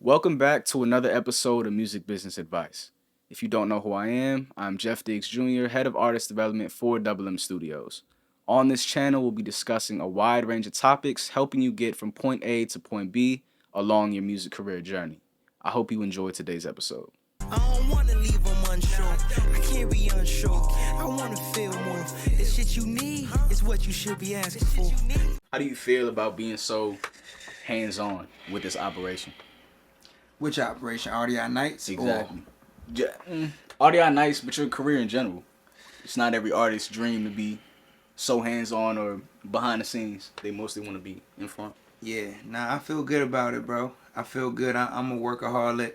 Welcome back to another episode of Music Business Advice. If you don't know who I am, I'm Jeff Diggs Jr., Head of Artist Development for Double M Studios. On this channel, we'll be discussing a wide range of topics, helping you get from point A to point B along your music career journey. I hope you enjoyed today's episode. I don't wanna leave them unsure. I can't be unsure. I wanna feel more. The shit you need is what you should be asking for. How do you feel about being so hands-on with this operation? Which operation? RDI Nights? Exactly. RDI Nights, but your career in general. It's not every artist's dream to be so hands-on or behind the scenes. They mostly want to be in front. I feel good about it, bro. I feel good. I'm a workaholic.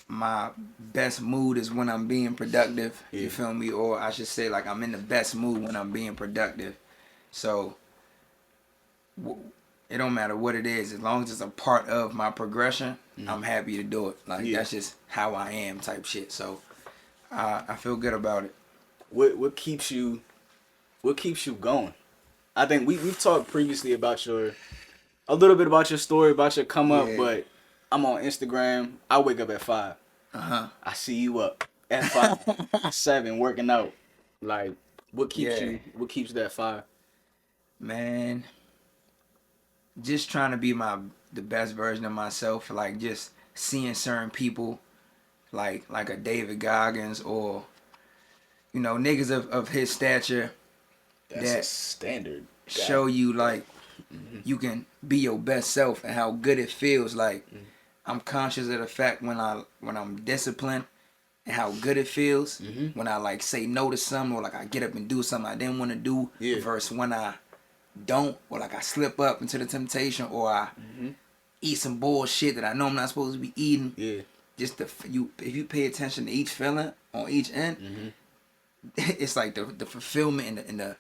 My best mood is when I'm being productive. Yeah. You feel me? Or I should say, like, I'm in the best mood when I'm being productive. So, it don't matter what it is. As long as it's a part of my progression, I'm happy to do it. Like, that's just how I am type shit. So, I feel good about it. What keeps you going? I think we've talked previously about a little bit about your story, about your come up, but I'm on Instagram. I wake up at 5. I see you up at 5, 7 working out. Like, what keeps you that 5? Man, just trying to be the best version of myself. Like, just seeing certain people, like a David Goggins or, niggas of his stature. That's a standard. Show you, like, you can be your best self and how good it feels. Like, I'm conscious of the fact when I'm disciplined and how good it feels when I, like, say no to something, or like I get up and do something I didn't want to do, versus when I don't, or like I slip up into the temptation, or I eat some bullshit that I know I'm not supposed to be eating. Just if you pay attention to each feeling on each end, it's like the fulfillment and the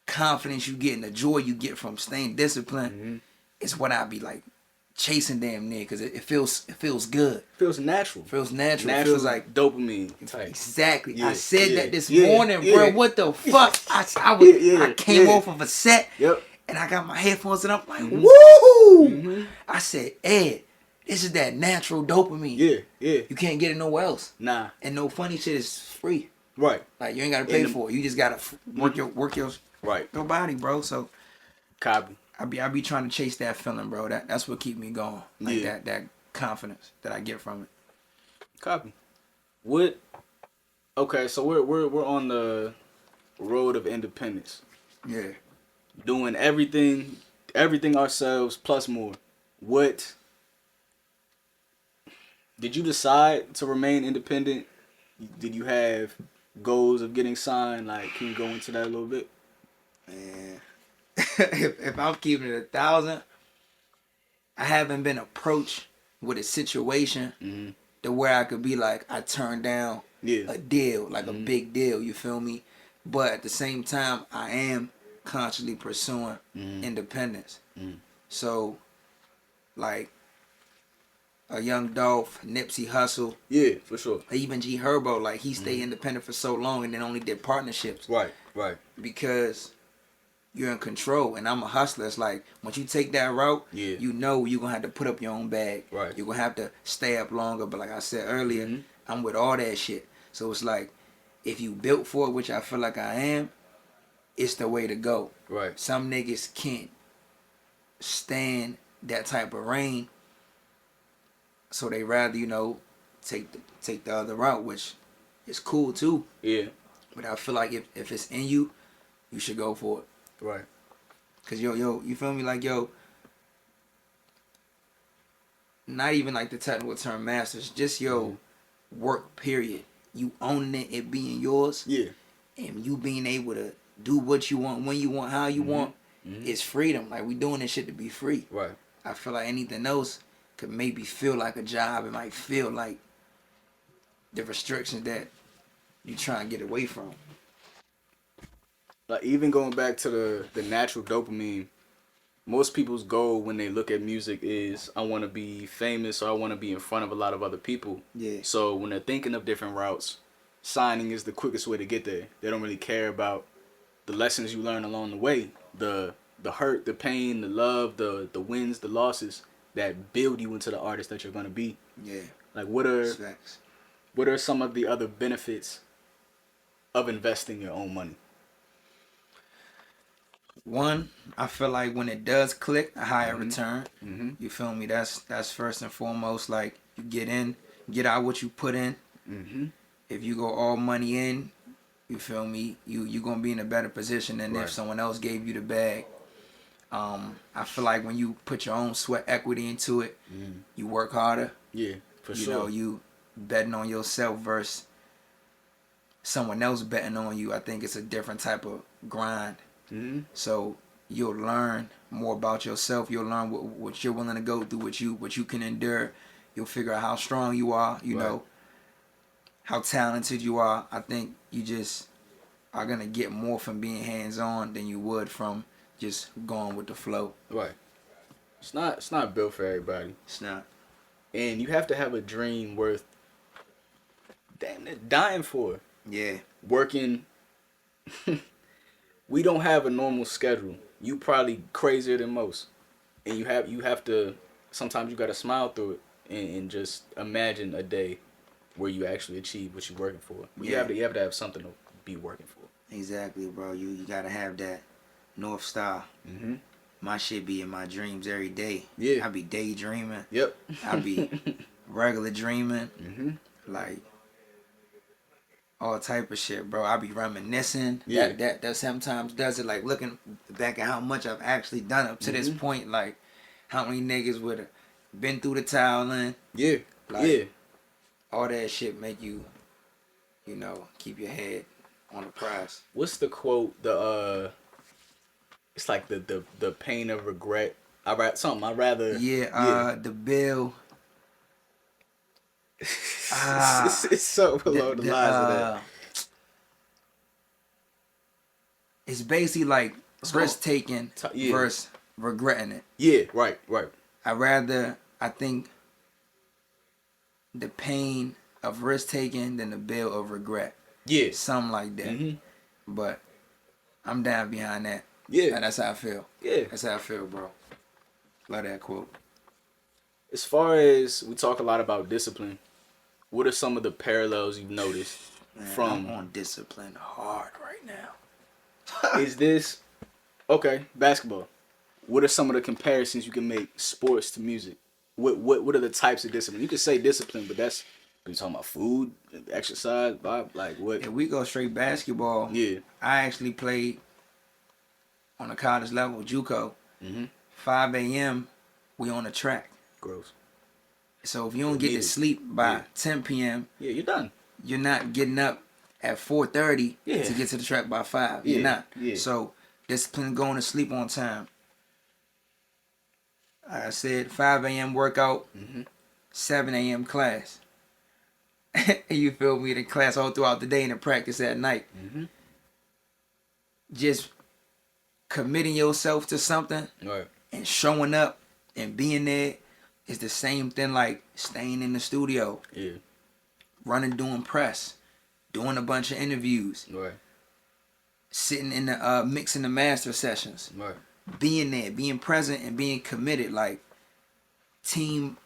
confidence you get and the joy you get from staying disciplined is what I be like chasing damn near, because it feels good. Feels natural. It feels like dopamine type. Exactly. Yeah. I said that this morning, bro. What the fuck? I came off of a set and I got my headphones and I'm like, woo! I said, Ed, this is that natural dopamine. You can't get it nowhere else. Nah. And no funny shit is free. Right. Like, you ain't gotta pay for it. You just gotta work your your body, bro. So Copy. I be trying to chase that feeling, bro. That's what keep me going. Like that confidence that I get from it. Copy. Okay, so we're on the road of independence. Yeah. Doing everything ourselves plus more. What did you decide to remain independent? Did you have goals of getting signed? Like, can you go into that a little bit? Man. if I'm keeping it 1,000, I haven't been approached with a situation to where I could be like, I turned down a deal, like a big deal, you feel me? But at the same time, I am constantly pursuing independence. So, like, a Young Dolph, Nipsey Hussle. Yeah, for sure. Even G Herbo, like, he stayed independent for so long and then only did partnerships. Right. Because you're in control, and I'm a hustler. It's like, once you take that route, you know you're going to have to put up your own bag. Right. You're going to have to stay up longer. But like I said earlier, I'm with all that shit. So it's like, if you built for it, which I feel like I am, it's the way to go. Right. Some niggas can't stand that type of rain, so they rather, take the other route, which is cool too. Yeah. But I feel like if it's in you, you should go for it. Right. Cause you feel me? Like, not even like the technical term masters, just work period. You owning it being yours. Yeah. And you being able to do what you want, when you want, how you want, is freedom. Like, we doing this shit to be free. Right. I feel like anything else could maybe feel like a job. It might feel like the restrictions that you try and get away from. Like, even going back to the natural dopamine, most people's goal when they look at music is, I want to be famous, or I want to be in front of a lot of other people. Yeah. So when they're thinking of different routes, signing is the quickest way to get there. They don't really care about the lessons you learn along the way, the hurt, the pain, the love, the wins, the losses. that build you into the artist that you're gonna be. Yeah. Like Facts. what are some of the other benefits of investing your own money? One, I feel like when it does click, a higher return. Mm-hmm. You feel me? That's first and foremost. Like, you get in, get out what you put in. Mm-hmm. If you go all money in, you feel me? You gonna be in a better position than Right. if someone else gave you the bag. I feel like when you put your own sweat equity into it, you work harder. Yeah, for You sure. know, you betting on yourself versus someone else betting on you. I think it's a different type of grind. Mm-hmm. So you'll learn more about yourself. You'll learn what you're willing to go through, what you can endure. You'll figure out how strong you are. You Right. know how talented you are. I think you just are gonna get more from being hands on than you would from just going with the flow. Right. It's not built for everybody. It's not. And you have to have a dream worth damn it dying for. Yeah. Working we don't have a normal schedule. You probably crazier than most. And you have to sometimes you gotta smile through it and just imagine a day where you actually achieve what you're working for. But Yeah. you have to have something to be working for. Exactly, bro. You gotta have that North Star. Mm-hmm. My shit be in my dreams every day. Yeah. I be daydreaming. Yep. I be regular dreaming. Mm-hmm. Like all type of shit, bro. I be reminiscing. Yeah. That sometimes does it, like looking back at how much I've actually done up to this point. Like how many niggas would have been through the toweling. Yeah. Like, yeah. all that shit make you, you know, keep your head on the prize. What's the quote? It's like the pain of regret. I'd rather. The bill. It's so below the lines of that. It's basically like risk taking Yeah. versus regretting it. Yeah, right. I think the pain of risk taking than the bill of regret. Yeah. Something like that. Mm-hmm. But I'm down behind that. Yeah. That's how I feel. Yeah. That's how I feel, bro. Love that quote. As far as we talk a lot about discipline, what are some of the parallels you've noticed Man, from? I'm on discipline hard right now. Is this okay? Basketball. What are some of the comparisons you can make sports to music? What are the types of discipline? You can say discipline, but that's you talking about food, exercise, like what? If we go straight basketball, Yeah. I actually played on a college level, JUCO. Mm-hmm. 5 a.m. we on the track. Gross. So if you don't get to sleep by 10 p.m., Yeah, you're done. you're not getting up at 4:30 Yeah. to get to the track by 5. Yeah, You're not. yeah. So discipline going to sleep on time. I said 5 a.m. workout, 7 a.m. class. You feel me? The class all throughout the day and the practice at night. Mm-hmm. Just committing yourself to something Right. and showing up and being there is the same thing like staying in the studio, Yeah. doing press, doing a bunch of interviews, Right. sitting in the mixing the master sessions, Right. being there, being present and being committed, like team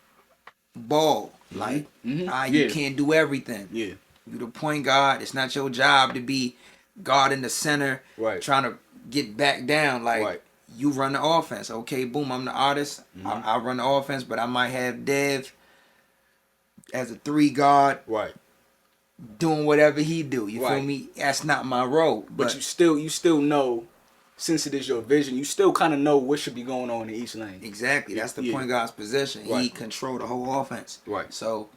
ball. Like you Yeah. can't do everything. Yeah. You the point guard. It's not your job to be guard in the center, Right. trying to get back down. Like Right. you run the offense. Okay, boom, I'm the artist. I run the offense, but I might have Dev as a 3 guard Right. doing whatever he do. You feel Right. me? That's not my role. But you still know, since it is your vision, you still kind of know what should be going on in each lane. exactly. That's the Yeah. point guard's position. He Right. control the whole offense. Right. So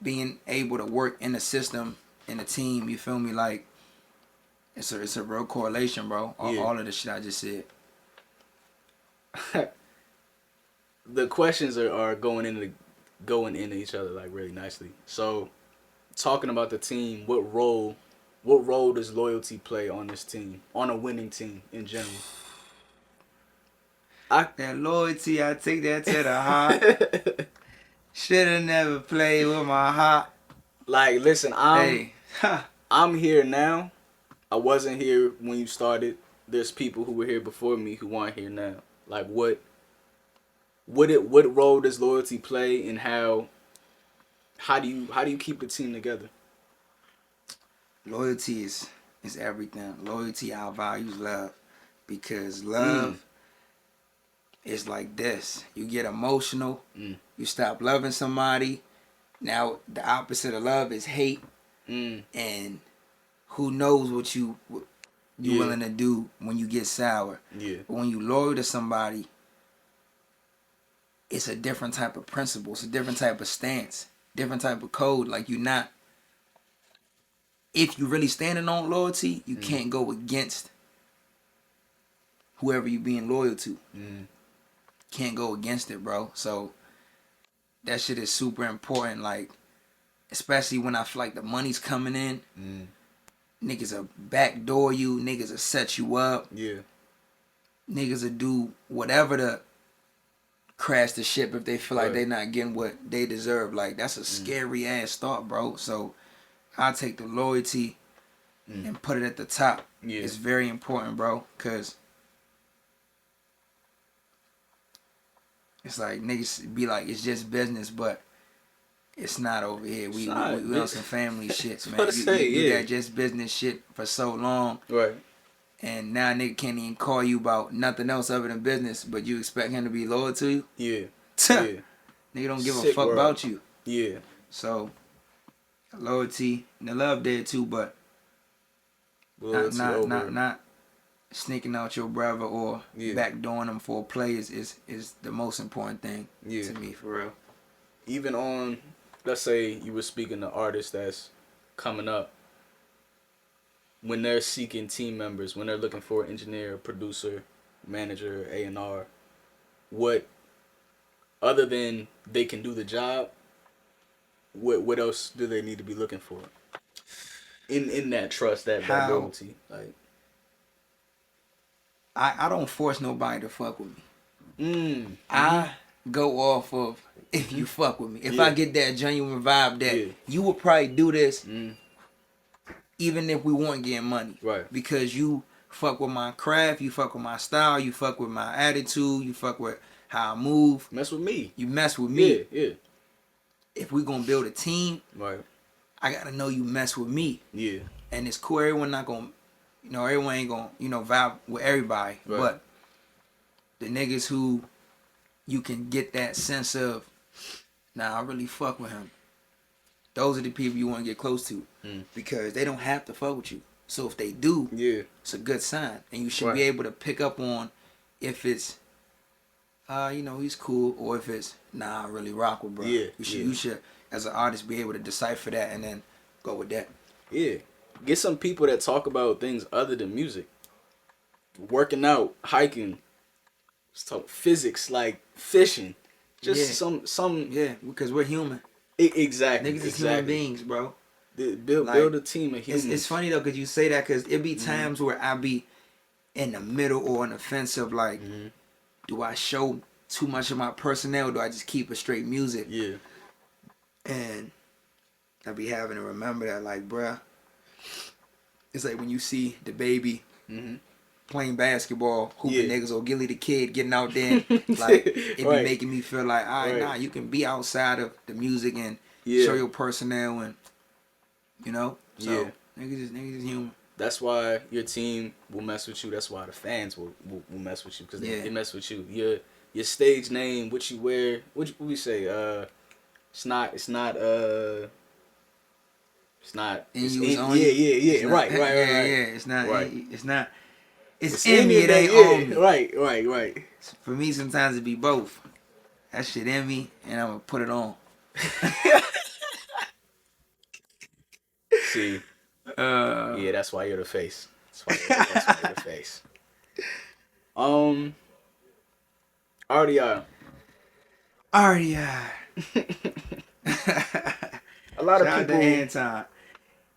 being able to work in the system, in the team, you feel me? Like it's a real correlation, bro. Yeah. All of the shit I just said. The questions are going into each other like really nicely. So, talking about the team, what role does loyalty play on this team, on a winning team in general? That loyalty, I take that to the heart. Shoulda never played with my heart. Like, listen, Hey, I'm here now. I wasn't here when you started. There's people who were here before me who aren't here now. Like, what what role does loyalty play, and how do you keep the team together? Loyalty is everything. Loyalty outvalues love, because love is like this. You get emotional, you stop loving somebody. Now the opposite of love is hate, and who knows what you willing to do when you get sour. Yeah. But when you loyal to somebody, it's a different type of principle. It's a different type of stance, different type of code. Like you not. If you really standing on loyalty, you can't go against whoever you being loyal to. Can't go against it, bro. So that shit is super important. Like, especially when I feel like the money's coming in, niggas will backdoor you, niggas will set you up. Yeah. Niggas will do whatever to crash the ship if they feel like they not getting what they deserve. Like, that's a scary ass thought, bro. So I take the loyalty and put it at the top. Yeah. It's very important, bro, because it's like niggas be like, it's just business, but it's not over here. We on some family shit, man. You got just business shit for so long. Right. And now nigga can't even call you about nothing else other than business, but you expect him to be loyal to you? Yeah. Yeah. Nigga don't give a fuck about you. Yeah. So loyalty and the love there too, but not sneaking out your brother or backdooring them for a play is the most important thing to me, for real. Even on, let's say you were speaking to artists that's coming up, when they're seeking team members, when they're looking for an engineer, producer, manager, A&R, what, other than they can do the job, what else do they need to be looking for? In that trust, that loyalty, like. I don't force nobody to fuck with me. I go off of if you fuck with me. If I get that genuine vibe that you would probably do this, even if we weren't getting money, right? Because you fuck with my craft, you fuck with my style, you fuck with my attitude, you fuck with how I move. Mess with me. You mess with me. Yeah. If we gonna build a team, right, I gotta know you mess with me. Yeah. And it's cool. Everyone not gonna, everyone ain't gonna, vibe with everybody. Right. But the niggas who you can get that sense of, nah, I really fuck with him. Those are the people you want to get close to, because they don't have to fuck with you. So if they do, it's a good sign, and you should be able to pick up on if it's, he's cool, or if it's, nah, I really rock with bro. Yeah. You should, as an artist, be able to decipher that and then go with that. Yeah. Get some people that talk about things other than music. Working out, hiking, talk physics, like fishing. Just some. Yeah, because we're human. Exactly. Niggas is human beings, bro. Build a team of humans. It's funny though, because you say that, because it be times where I be in the middle or on the fence of like, do I show too much of my personnel, or do I just keep it straight music? Yeah. And I be having to remember that, like, bruh, it's like when you see the baby playing basketball, hooping niggas, or Gilly the Kid getting out there, like, it be making me feel like, all right, nah, you can be outside of the music and show your personnel, and, so niggas is human. That's why your team will mess with you. That's why the fans will mess with you, because they mess with you. Your stage name, what you wear, what we say, it's not. It's Right. It's not. Right. It's not. It's in me. It ain't on me. Right. For me, sometimes it be both. That shit in me, and I'm gonna put it on. See. That's why you're the face. That's why you're the face. RDI. A lot of Shout people. out to Anton.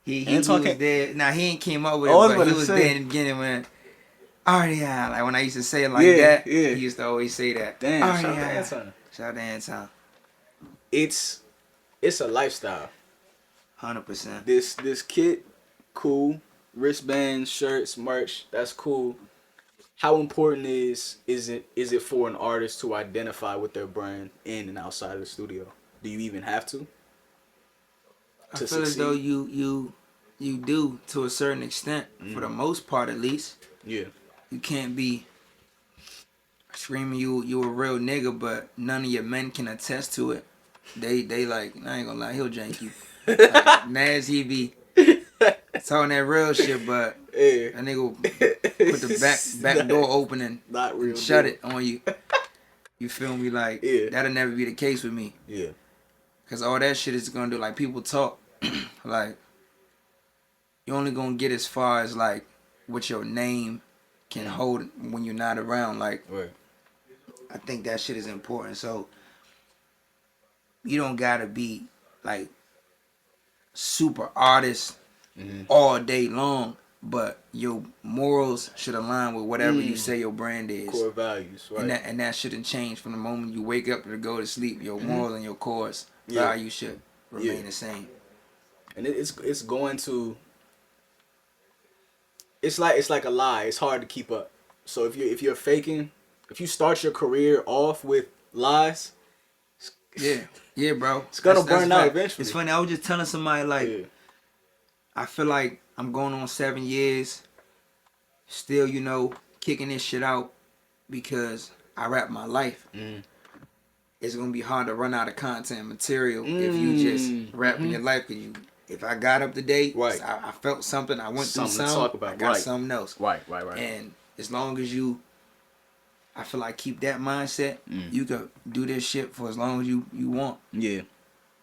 He was there. Now he ain't came up with it, but he was there in the beginning when RDI. Like when I used to say it like that, he used to always say that. Damn, RDI. shout Shout out to Anton. It's a lifestyle. 100%. This kit, cool. Wristbands, shirts, merch, that's cool. how important is it for an artist to identify with their brand in and outside of the studio? Do you even have to I to feel as though succeed? you do to a certain extent, for the most part at least. Yeah. You can't be screaming you a real nigga, but none of your men can attest to it. They like, I ain't gonna lie, he'll jank you. Like, Nast, he be talking that real shit, but Yeah. that nigga will put the back door open Not real and shut deal. it on you. You feel me? Like, Yeah. that'll never be the case with me. Yeah. Cause all that shit is gonna do, like, people talk, like, you're only gonna get as far as like what your name can hold when you're not around. Like, Right. I think that shit is important. So you don't gotta be like super artist all day long, but your morals should align with whatever you say your brand is. Core values, right? And that shouldn't change from the moment you wake up to go to sleep. Your morals and your core values should remain the same. And it's going to it's like a lie. It's hard to keep up. So if you're faking, if you start your career off with lies, Yeah, bro. it's gonna That's burn out fact. eventually. It's funny. I was just telling somebody like, Yeah. I feel like I'm going on 7 years, still, kicking this shit out because I rap my life. It's gonna be hard to run out of content material if you just rapping your life. Cause if I got up to date, Right. I felt something, I went through Something to something, talk about. I got Right. something else. Right. And as long as I feel like keep that mindset, you could do this shit for as long as you want. Yeah.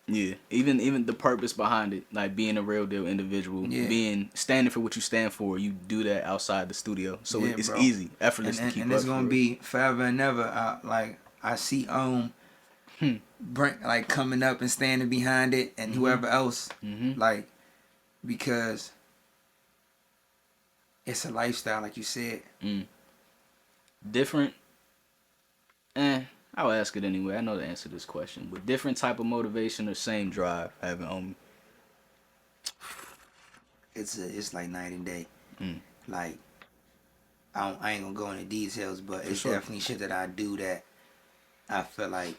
Yeah. Even the purpose behind it, like being a real deal individual, being standing for what you stand for, you do that outside the studio. So Yeah, it's bro. easy, effortless to keep and up. it's gonna be forever and ever. I see Brent like coming up and standing behind it, and whoever else like, because it's a lifestyle, like you said. Different. I'll ask it anyway. I know the answer to this question. With different type of motivation or same drive, having It's like night and day. Like, I ain't gonna go into details, but it's sure. definitely shit that I do that I feel like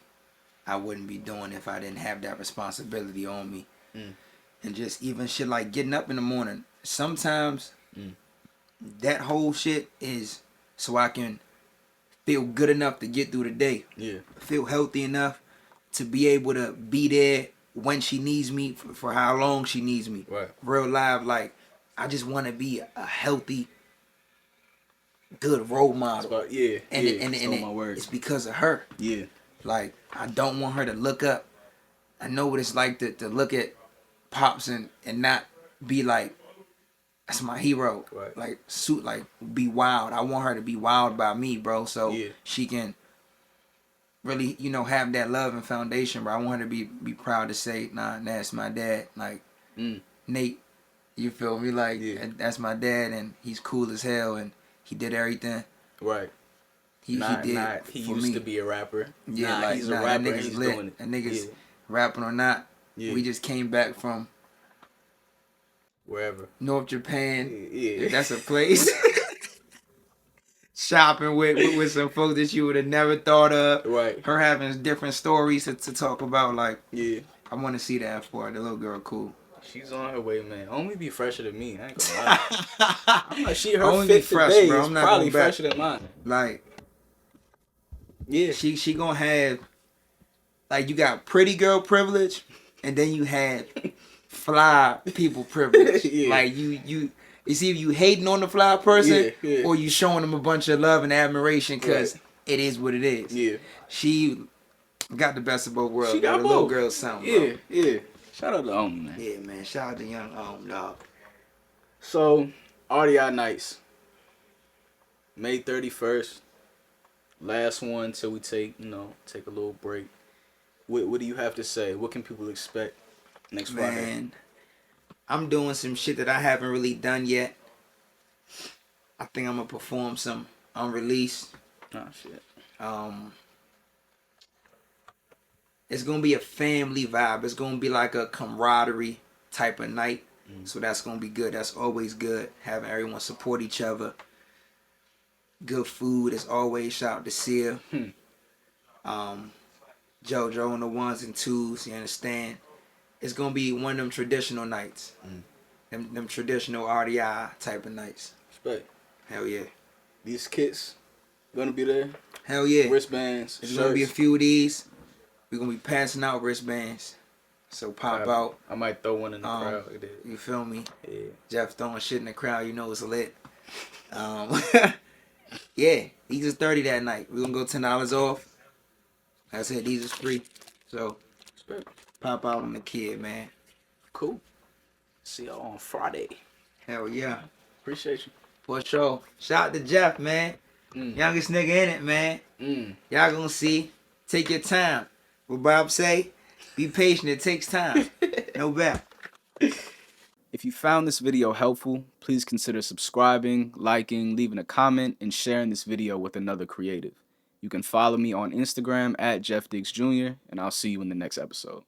I wouldn't be doing if I didn't have that responsibility on me. And just even shit like getting up in the morning. Sometimes that whole shit is so I can feel good enough to get through the day. Yeah. Feel healthy enough to be able to be there when she needs me for how long she needs me. Right. Real live, like, I just want to be a healthy, good role model. But yeah. My words. It's because of her. Yeah. Like, I don't want her to look up. I know what it's like to look at Pops and not be like, that's my hero. Right. Like be wild. I want her to be wild by me, bro. So she can really, have that love and foundation, bro. I want her to be proud to say, nah, that's my dad. Like, Nate, you feel me? Like, that's my dad, and he's cool as hell, and he did everything. Right. He did He for used me. to be a rapper. Yeah, He's a rapper. That nigga's He's lit. doing it. That nigga's rapping or not. Yeah. We just came back from Wherever. North Japan. Yeah. If that's a place. Shopping with some folks that you would have never thought of. Right. Her having different stories to talk about. Like, Yeah. I want to see that for her. The little girl, cool. She's on her way, man. Only be fresher than me. I ain't gonna lie. I'm like, her Only be fit fresh, today bro. is I'm not probably going back. fresher than mine. Like, Yeah. she gonna have, like, you got pretty girl privilege, and then you have fly people privilege. Yeah. Like, you either you hating on the fly person, or you showing them a bunch of love and admiration because it is what it is. Yeah. She got the best of both worlds. She got the both. little girl sound, bro. Yeah. Shout out to man. Yeah, man. Shout out to young dog. So, RDI nights. May 31st. Last one till we take a little break. What do you have to say? What can people expect next Friday? Man, I'm doing some shit that I haven't really done yet. I think I'm gonna perform some unreleased. Oh shit. It's gonna be a family vibe. It's gonna be like a camaraderie type of night. So that's gonna be good. That's always good, having everyone support each other. good food as always. Shout out to Sia. JoJo on the ones and twos. You understand? It's gonna be one of them traditional nights. Them traditional RDI type of nights. Respect. Hell yeah. These kits gonna be there. Hell yeah. Wristbands. There's shirts. gonna be a few of these. We're gonna be passing out wristbands. So pop out. I might throw one in the crowd. You feel me? Yeah. Jeff throwing shit in the crowd, you know it's lit. Yeah, these is 30 that night. We're gonna go $10 off. Like I said, these is free. So Respect. pop out on the kid, man. Cool. See y'all on Friday. Hell yeah. Appreciate you. For sure. Shout out to Jeff, man. Youngest nigga in it, man. Y'all gonna see. Take your time. What Bob say? Be patient. It takes time. No doubt. If you found this video helpful, please consider subscribing, liking, leaving a comment, and sharing this video with another creative. You can follow me on Instagram at Jeff Diggs Jr., and I'll see you in the next episode.